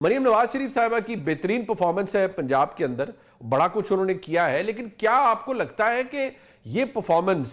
مریم نواز شریف صاحبہ کی بہترین پرفارمنس ہے پنجاب کے اندر، بڑا کچھ انہوں نے کیا ہے، لیکن کیا آپ کو لگتا ہے کہ یہ پرفارمنس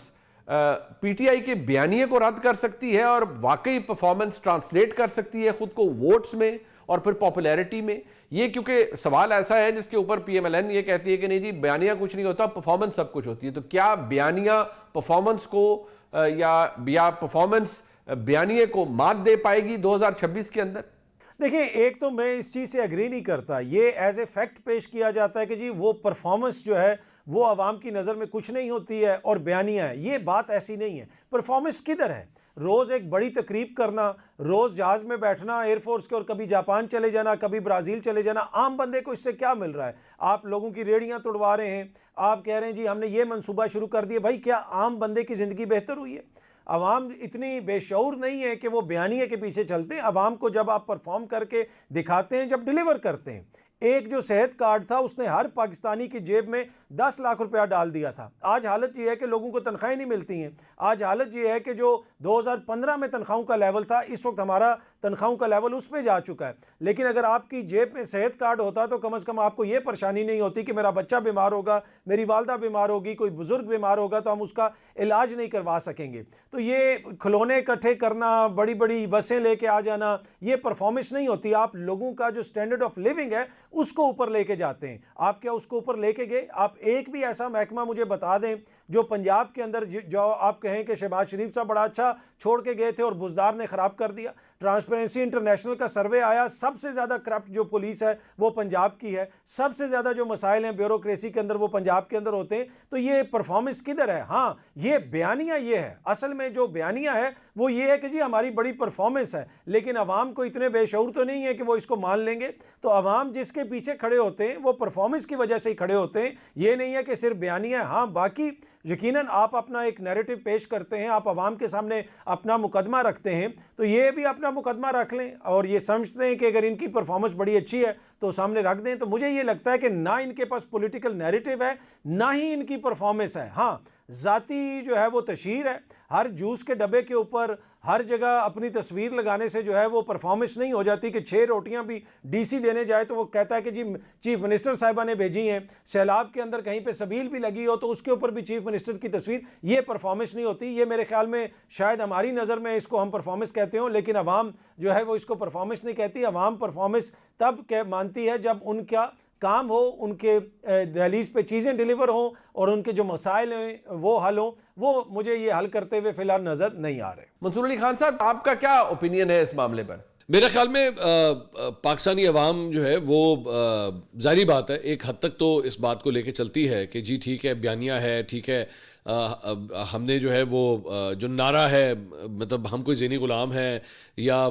پی ٹی آئی کے بیانیے کو رد کر سکتی ہے اور واقعی پرفارمنس ٹرانسلیٹ کر سکتی ہے خود کو ووٹس میں اور پھر پاپولیرٹی میں؟ یہ کیونکہ سوال ایسا ہے جس کے اوپر پی ایم ایل این یہ کہتی ہے کہ نہیں جی بیانیہ کچھ نہیں ہوتا، پرفارمنس سب کچھ ہوتی ہے، تو کیا بیانیہ پرفارمنس کو یا پرفارمنس بیانیے کو مات دے پائے گی 2026 کے اندر؟ دیکھیں، ایک تو میں اس چیز سے اگری نہیں کرتا، یہ ایز اے فیکٹ پیش کیا جاتا ہے کہ جی وہ پرفارمنس جو ہے وہ عوام کی نظر میں کچھ نہیں ہوتی ہے اور بیانیہ ہے. یہ بات ایسی نہیں ہے. پرفارمنس کدھر ہے؟ روز ایک بڑی تقریب کرنا، روز جہاز میں بیٹھنا ایئر فورس کے اور کبھی جاپان چلے جانا، کبھی برازیل چلے جانا، عام بندے کو اس سے کیا مل رہا ہے؟ آپ لوگوں کی ریڑیاں توڑوا رہے ہیں، آپ کہہ رہے ہیں جی ہم نے یہ منصوبہ شروع کر دیا. بھائی کیا عام بندے کی زندگی بہتر ہوئی ہے؟ عوام اتنی بے شعور نہیں ہے کہ وہ بیانیے کے پیچھے چلتے ہیں. عوام کو جب آپ پرفارم کر کے دکھاتے ہیں، جب ڈیلیور کرتے ہیں. ایک جو صحت کارڈ تھا اس نے ہر پاکستانی کی جیب میں 10 لاکھ روپیہ ڈال دیا تھا. آج حالت یہ ہے کہ لوگوں کو تنخواہیں نہیں ملتی ہیں. آج حالت یہ ہے کہ جو 2015 میں تنخواہوں کا لیول تھا، اس وقت ہمارا تنخواہوں کا لیول اس پہ جا چکا ہے. لیکن اگر آپ کی جیب میں صحت کارڈ ہوتا تو کم از کم آپ کو یہ پریشانی نہیں ہوتی کہ میرا بچہ بیمار ہوگا، میری والدہ بیمار ہوگی، کوئی بزرگ بیمار ہوگا تو ہم اس کا علاج نہیں کروا سکیں گے. تو یہ کھلونے اکٹھے کرنا، بڑی بڑی بسیں لے کے آ جانا، یہ پرفارمنس نہیں ہوتی. آپ لوگوں کا جو سٹینڈرڈ آف لیونگ ہے اس کو اوپر لے کے جاتے ہیں. آپ کیا اس کو اوپر لے کے گئے؟ آپ ایک بھی ایسا محکمہ مجھے بتا دیں جو پنجاب کے اندر جو آپ کہیں کہ شہباز شریف صاحب بڑا اچھا چھوڑ کے گئے تھے اور بزدار نے خراب کر دیا. ٹرانسپیرنسی انٹرنیشنل کا سروے آیا، سب سے زیادہ کرپٹ جو پولیس ہے وہ پنجاب کی ہے، سب سے زیادہ جو مسائل ہیں بیوروکریسی کے اندر وہ پنجاب کے اندر ہوتے ہیں. تو یہ پرفارمنس کدھر ہے؟ ہاں، یہ بیانیہ یہ ہے. اصل میں جو بیانیہ ہے وہ یہ ہے کہ جی ہماری بڑی پرفارمنس ہے، لیکن عوام کو اتنے بے شعور تو نہیں ہے کہ وہ اس کو مان لیں گے. تو عوام جس کے پیچھے کھڑے ہوتے ہیں وہ پرفارمنس کی وجہ سے ہی کھڑے ہوتے ہیں. یہ نہیں ہے کہ صرف بیانیہ ہے. ہاں، باقی یقیناً آپ اپنا ایک نیریٹو پیش کرتے ہیں، آپ عوام کے سامنے اپنا مقدمہ رکھتے ہیں، تو یہ بھی اپنا مقدمہ رکھ لیں اور یہ سمجھتے ہیں کہ اگر ان کی پرفارمنس بڑی اچھی ہے تو سامنے رکھ دیں. تو مجھے یہ لگتا ہے کہ نہ ان کے پاس پولیٹیکل نیریٹو ہے، نہ ہی ان کی پرفارمنس ہے. ہاں، ذاتی جو ہے وہ تشہیر ہے. ہر جوس کے ڈبے کے اوپر ہر جگہ اپنی تصویر لگانے سے جو ہے وہ پرفارمنس نہیں ہو جاتی. کہ 6 روٹیاں بھی ڈی سی دینے جائے تو وہ کہتا ہے کہ جی چیف منسٹر صاحبہ نے بھیجی ہیں. سیلاب کے اندر کہیں پہ سبیل بھی لگی ہو تو اس کے اوپر بھی چیف منسٹر کی تصویر. یہ پرفارمنس نہیں ہوتی. یہ میرے خیال میں شاید ہماری نظر میں اس کو ہم پرفارمنس کہتے ہوں، لیکن عوام جو ہے وہ اس کو پرفارمنس نہیں کہتی. عوام پرفارمنس تب مانتی ہے جب ان کا کام ہو، ان کے دہلیز پہ چیزیں ڈیلیور ہوں اور ان کے جو مسائل ہیں وہ حل ہوں. وہ مجھے یہ حل کرتے ہوئے فی الحال نظر نہیں آ رہے. منصور علی خان صاحب، آپ کا کیا اوپینین ہے اس معاملے پر؟ میرے خیال میں پاکستانی عوام جو ہے وہ ظاہری بات ہے ایک حد تک تو اس بات کو لے کے چلتی ہے کہ جی ٹھیک ہے بیانیہ ہے، ٹھیک ہے ہم نے جو ہے وہ جو نعرہ ہے مطلب ہم کوئی ذہنی غلام ہیں یا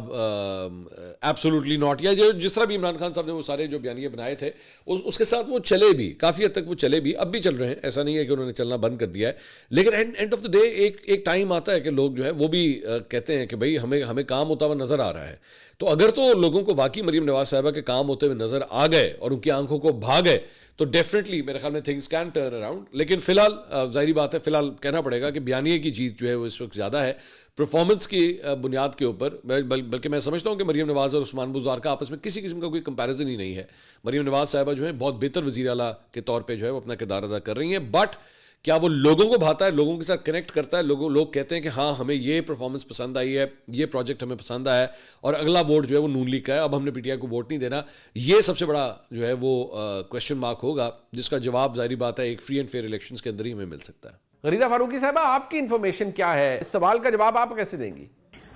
ایبسولوٹلی ناٹ، یا جو جس طرح بھی عمران خان صاحب نے وہ سارے جو بیانیے بنائے تھے اس کے ساتھ وہ چلے بھی، کافی حد تک وہ چلے بھی، اب بھی چل رہے ہیں. ایسا نہیں ہے کہ انہوں نے چلنا بند کر دیا ہے. لیکن اینڈ آف دا ڈے ایک ٹائم آتا ہے کہ لوگ جو ہے وہ بھی کہتے ہیں کہ بھائی ہمیں کام ہوتا ہوا نظر آ رہا ہے. تو اگر تو لوگوں کو واقعی مریم نواز صاحبہ کے کام ہوتے ہوئے نظر آ گئے اور ان کی آنکھوں کو بھا گئے تو ڈیفینیٹلی میرے خیال میں تھنگس کین ٹرن اراؤنڈ. لیکن فی الحال ظاہری بات ہے، فی الحال کہنا پڑے گا کہ بیانیے کی جیت جو ہے وہ اس وقت زیادہ ہے پرفارمنس کی بنیاد کے اوپر. بلکہ میں سمجھتا ہوں کہ مریم نواز اور عثمان بزدار کا آپس میں کسی قسم کا کوئی کمپیریزن ہی نہیں ہے. مریم نواز صاحبہ جو ہے بہت بہتر وزیر اعلیٰ کے طور پہ جو ہے وہ اپنا کردار ادا کر رہی ہیں. بٹ کیا وہ لوگوں کو بھاتا ہے، لوگوں کے ساتھ کنیکٹ کرتا ہے؟ لوگ کہتے ہیں کہ ہاں ہمیں یہ پرفارمنس پسند آئی ہے، یہ پروجیکٹ ہمیں پسند آیا ہے اور اگلا ووٹ جو ہے وہ نون لیگ کا ہے، اب ہم نے پی ٹی آئی کو ووٹ نہیں دینا. یہ سب سے بڑا جو ہے وہ کویشچن مارک ہوگا جس کا جواب ظاہری بات ہے ایک فری اینڈ فیئر الیکشنز کے اندر ہی ہمیں مل سکتا ہے. غریدہ فاروقی صاحبہ، آپ کی انفارمیشن کیا ہے؟ اس سوال کا جواب آپ کیسے دیں گی؟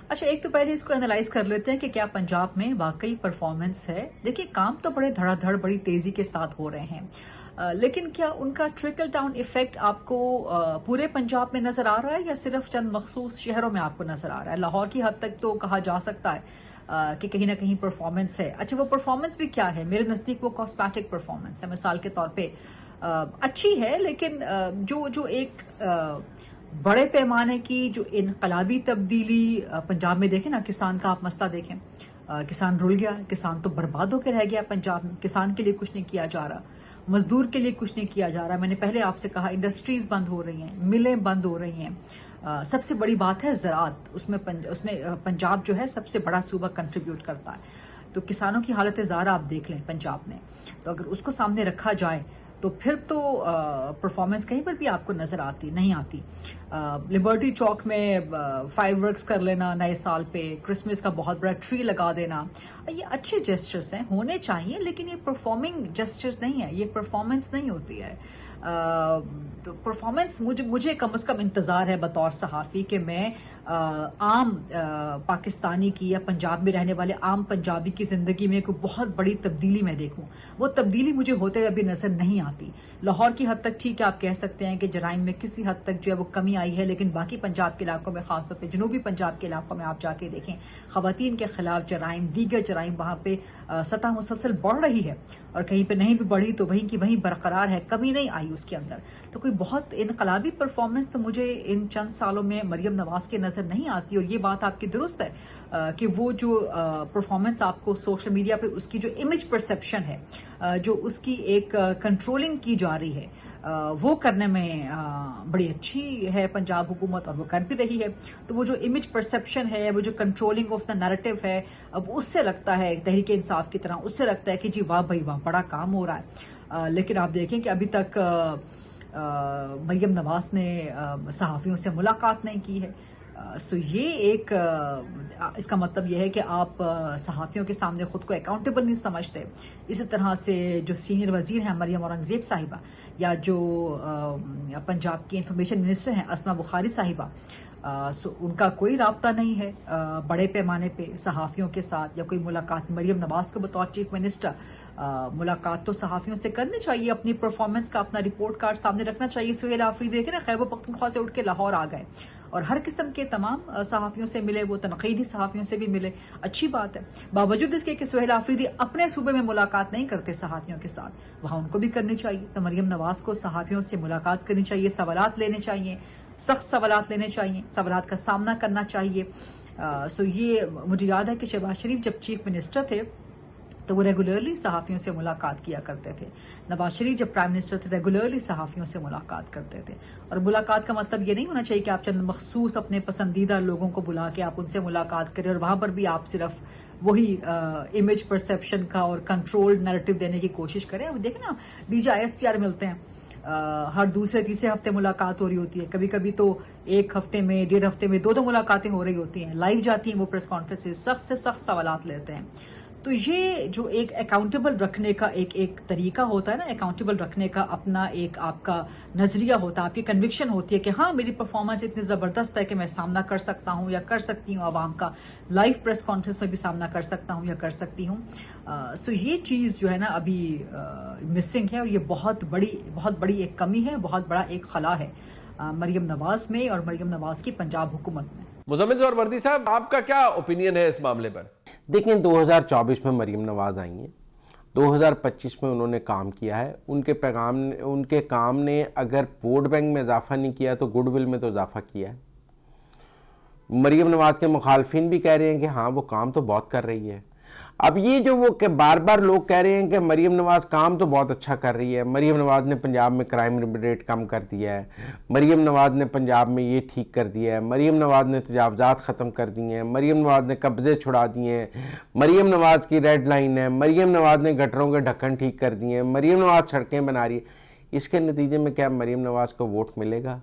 اچھا، ایک تو پہلے اس کو انالائز کر لیتے ہیں کہ کیا پنجاب میں واقعی پرفارمنس ہے. دیکھیے کام تو بڑے دھڑا دھڑ بڑی تیزی کے ساتھ ہو رہے ہیں، لیکن کیا ان کا ٹرکل ڈاؤن ایفیکٹ آپ کو پورے پنجاب میں نظر آ رہا ہے یا صرف چند مخصوص شہروں میں آپ کو نظر آ رہا ہے؟ لاہور کی حد تک تو کہا جا سکتا ہے کہ کہیں نہ کہیں پرفارمنس ہے. اچھا، وہ پرفارمنس بھی کیا ہے؟ میرے نزدیک وہ کاسمیٹک پرفارمنس ہے. مثال کے طور پہ اچھی ہے، لیکن جو ایک بڑے پیمانے کی جو انقلابی تبدیلی پنجاب میں دیکھیں نا، کسان کا آپ مسئلہ دیکھیں، کسان رل گیا، کسان تو برباد ہو کے رہ گیا پنجاب میں. کسان کے لیے کچھ نہیں کیا جا رہا، مزدور کے لیے کچھ نہیں کیا جا رہا. میں نے پہلے آپ سے کہا انڈسٹریز بند ہو رہی ہیں، ملیں بند ہو رہی ہیں. سب سے بڑی بات ہے زراعت، اس میں پنجاب جو ہے سب سے بڑا صوبہ کنٹریبیوٹ کرتا ہے. تو کسانوں کی حالت زار آپ دیکھ لیں پنجاب میں، تو اگر اس کو سامنے رکھا جائے تو پھر تو پرفارمنس کہیں پر بھی آپ کو نظر نہیں آتی. لبرٹی چوک میں فائر ورکس کر لینا نئے سال پہ، کرسمس کا بہت بڑا ٹری لگا دینا، یہ اچھے جیسچرز ہیں، ہونے چاہیے، لیکن یہ پرفارمنگ جیسچرز نہیں ہے، یہ پرفارمنس نہیں ہوتی ہے. تو پرفارمنس مجھے کم از کم انتظار ہے بطور صحافی کہ میں عام پاکستانی کی یا پنجاب میں رہنے والے عام پنجابی کی زندگی میں کوئی بہت بڑی تبدیلی میں دیکھوں. وہ تبدیلی مجھے ہوتے ہوئے ابھی نظر نہیں آتی. لاہور کی حد تک ٹھیک ہے، آپ کہہ سکتے ہیں کہ جرائم میں کسی حد تک جو ہے وہ کمی آئی ہے، لیکن باقی پنجاب کے علاقوں میں، خاص طور پہ جنوبی پنجاب کے علاقوں میں آپ جا کے دیکھیں، خواتین کے خلاف جرائم، دیگر جرائم، وہاں پہ سطح مسلسل بڑھ رہی ہے، اور کہیں پہ نہیں بھی بڑھی تو وہیں کی وہیں برقرار ہے، کمی نہیں آئی اس کے اندر. تو کوئی بہت انقلابی پرفارمنس تو مجھے ان چند سالوں میں مریم نواز کے نظر نہیں آتی. اور یہ بات آپ کی درست ہے کہ وہ جو پرفارمنس آپ کو سوشل میڈیا پہ اس کی جو امیج پرسپشن ہے، جو اس کی ایک کنٹرولنگ کی جا رہی ہے، وہ کرنے میں بڑی اچھی ہے پنجاب حکومت، اور وہ کر بھی رہی ہے. تو وہ جو امیج پرسپشن ہے، وہ جو کنٹرولنگ آف دا نیریٹو ہے، اب اس سے لگتا ہے تحریک انصاف کی طرح، اس سے لگتا ہے کہ جی واہ بھائی واہ، بڑا کام ہو رہا ہے. لیکن آپ دیکھیں کہ ابھی تک مریم نواز نے صحافیوں سے ملاقات نہیں کی ہے. سو یہ ایک اس کا مطلب یہ ہے کہ آپ صحافیوں کے سامنے خود کو اکاؤنٹیبل نہیں سمجھتے. اسی طرح سے جو سینئر وزیر ہیں مریم اورنگزیب صاحبہ، یا جو پنجاب کی انفارمیشن منسٹر ہیں اسما بخاری صاحبہ، ان کا کوئی رابطہ نہیں ہے بڑے پیمانے پہ صحافیوں کے ساتھ، یا کوئی ملاقات. مریم نواز کو بطور چیف منسٹر ملاقات تو صحافیوں سے کرنی چاہیے، اپنی پرفارمنس کا اپنا رپورٹ کارڈ سامنے رکھنا چاہیے. سہیل آفریدی دیکھیں نا، خیبر پختونخوا سے اٹھ کے لاہور آ گئے اور ہر قسم کے تمام صحافیوں سے ملے، وہ تنقیدی صحافیوں سے بھی ملے، اچھی بات ہے. باوجود اس کے کہ سہیل آفریدی اپنے صوبے میں ملاقات نہیں کرتے صحافیوں کے ساتھ، وہاں ان کو بھی کرنی چاہیے. تو مریم نواز کو صحافیوں سے ملاقات کرنی چاہیے، سوالات لینے چاہیے، سخت سوالات لینے چاہیے، سوالات کا سامنا کرنا چاہیے. سو یہ مجھے یاد ہے کہ شہباز شریف جب چیف منسٹر تھے تو وہ ریگولرلی صحافیوں سے ملاقات کیا کرتے تھے. نواز شریف جب پرائم منسٹر تھے ریگولرلی صحافیوں سے ملاقات کرتے تھے. اور ملاقات کا مطلب یہ نہیں ہونا چاہیے کہ آپ چند مخصوص اپنے پسندیدہ لوگوں کو بلا کے آپ ان سے ملاقات کریں اور وہاں پر بھی آپ صرف وہی امیج پرسپشن کا اور کنٹرول نیریٹو دینے کی کوشش کریں. اب دیکھیں نا، ڈی جی ISPR ملتے ہیں، ہر دوسرے تیسرے ہفتے ملاقات ہو رہی ہوتی ہے، کبھی کبھی تو ایک ہفتے میں، 1.5 ہفتے میں 2 ملاقاتیں ہو رہی ہوتی ہیں، لائیو جاتی ہیں وہ پریس کانفرنس، سخت سے سخت سوالات لیتے ہیں. تو یہ جو ایک اکاؤنٹیبل رکھنے کا ایک طریقہ ہوتا ہے نا، اکاؤنٹیبل رکھنے کا اپنا ایک آپ کا نظریہ ہوتا ہے، آپ کی کنوکشن ہوتی ہے کہ ہاں میری پرفارمنس اتنی زبردست ہے کہ میں سامنا کر سکتا ہوں یا کر سکتی ہوں عوام کا، لائیو پریس کانفرنس میں بھی سامنا کر سکتا ہوں یا کر سکتی ہوں. سو یہ چیز جو ہے نا ابھی مسنگ ہے، اور یہ بہت بڑی ایک کمی ہے، بہت بڑا ایک خلا ہے مریم نواز میں اور مریم نواز کی پنجاب حکومت میں. مزمل ظہور وردی صاحب، آپ کا کیا اوپینین ہے اس معاملے پر؟ دیکھیں 2024 میں مریم نواز آئی ہیں، 2025 میں انہوں نے کام کیا ہے. ان کے کام نے اگر ووٹ بینک میں اضافہ نہیں کیا تو گڈ ول میں تو اضافہ کیا ہے. مریم نواز کے مخالفین بھی کہہ رہے ہیں کہ ہاں وہ کام تو بہت کر رہی ہے. اب یہ جو وہ کہ بار بار لوگ کہہ رہے ہیں کہ مریم نواز کام تو بہت اچھا کر رہی ہے، مریم نواز نے پنجاب میں کرائم ریٹ کم کر دیا ہے، مریم نواز نے پنجاب میں یہ ٹھیک کر دیا ہے، مریم نواز نے تجاوزات ختم کر دیے ہیں، مریم نواز نے قبضے چھڑا دیے ہیں، مریم نواز کی ریڈ لائن ہے، مریم نواز نے گٹروں کے ڈھکن ٹھیک کر دیے ہیں، مریم نواز سڑکیں بنا رہی ہے. اس کے نتیجے میں کیا مریم نواز کو ووٹ ملے گا؟